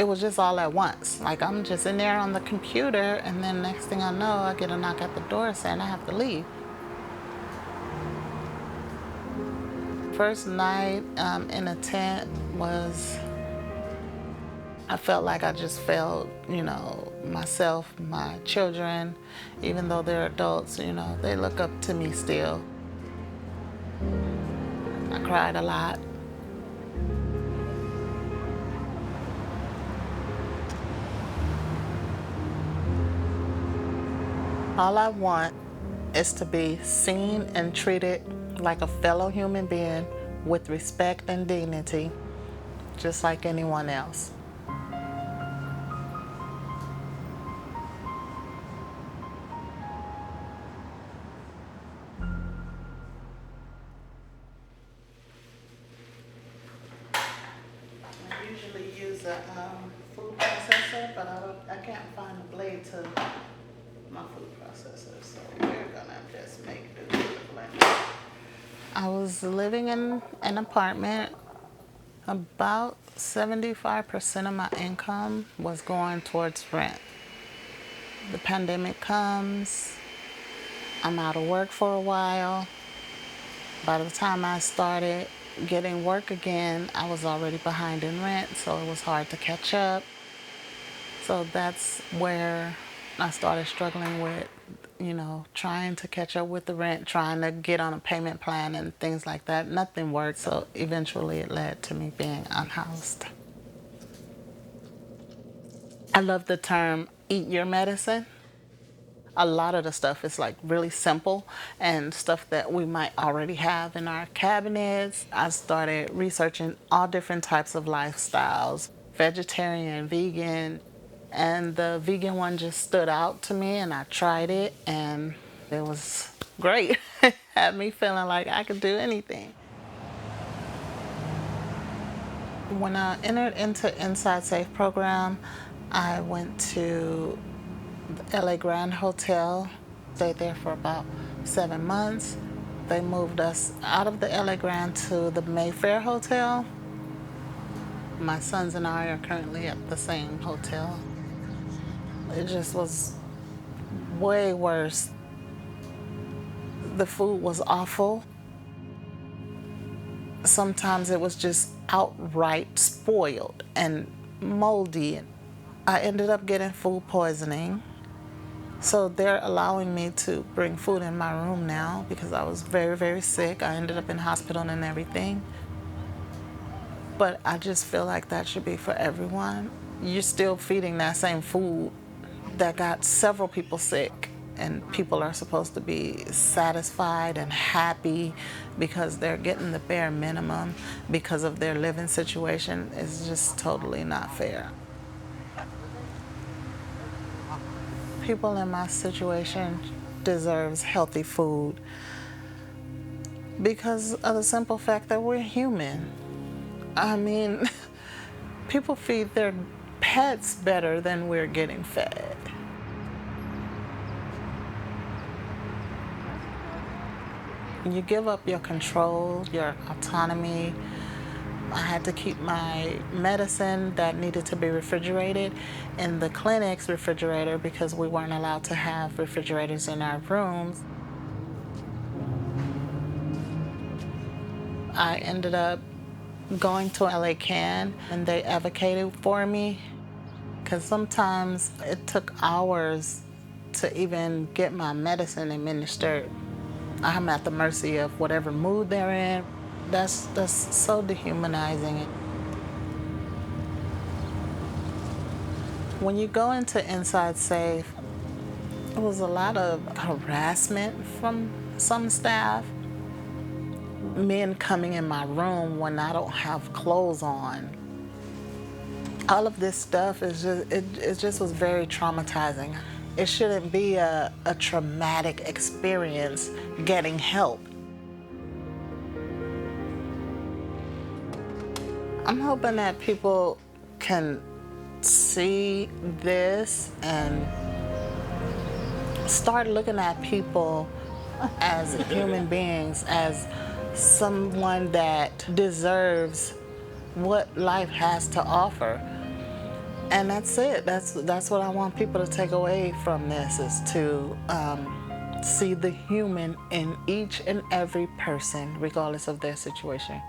it was just all at once. Like I'm just in there on the computer, and then next thing I know, I get a knock at the door saying I have to leave. First night in a tent was, I felt like I just failed, myself, my children, even though they're adults, they look up to me still. I cried a lot. All I want is to be seen and treated like a fellow human being with respect and dignity, just like anyone else. I usually use a food processor, but I can't find a blade to my food processor, so we're gonna just make do with the blender. I was living in an apartment. About 75% of my income was going towards rent. The pandemic comes, I'm out of work for a while. By the time I started getting work again, I was already behind in rent, so it was hard to catch up. So that's where I started struggling with, trying to catch up with the rent, trying to get on a payment plan and things like that. Nothing worked, so eventually it led to me being unhoused. I love the term eat your medicine. A lot of the stuff is like really simple and stuff that we might already have in our cabinets. I started researching all different types of lifestyles, vegetarian, vegan, and the vegan one just stood out to me, and I tried it and it was great. It had me feeling like I could do anything. When I entered into Inside Safe program, I went to the LA Grand Hotel, stayed there for about 7 months. They moved us out of the LA Grand to the Mayfair Hotel. My sons and I are currently at the same hotel. It just was way worse. The food was awful. Sometimes it was just outright spoiled and moldy. I ended up getting food poisoning. So they're allowing me to bring food in my room now because I was very, very sick. I ended up in hospital and everything. But I just feel like that should be for everyone. You're still feeding that same food that got several people sick, and people are supposed to be satisfied and happy because they're getting the bare minimum because of their living situation. It's just totally not fair. People in my situation deserves healthy food because of the simple fact that we're human. I mean, people feed their pets better than we're getting fed. You give up your control, your autonomy. I had to keep my medicine that needed to be refrigerated in the clinic's refrigerator because we weren't allowed to have refrigerators in our rooms. I ended up going to LA Can and they advocated for me because sometimes it took hours to even get my medicine administered. I'm at the mercy of whatever mood they're in. That's so dehumanizing. When you go into Inside Safe, it was a lot of harassment from some staff. Men coming in my room when I don't have clothes on. All of this stuff is it just was very traumatizing. It shouldn't be a traumatic experience getting help. I'm hoping that people can see this and start looking at people as human beings, as someone that deserves what life has to offer. And that's it. That's what I want people to take away from this, is to see the human in each and every person, regardless of their situation.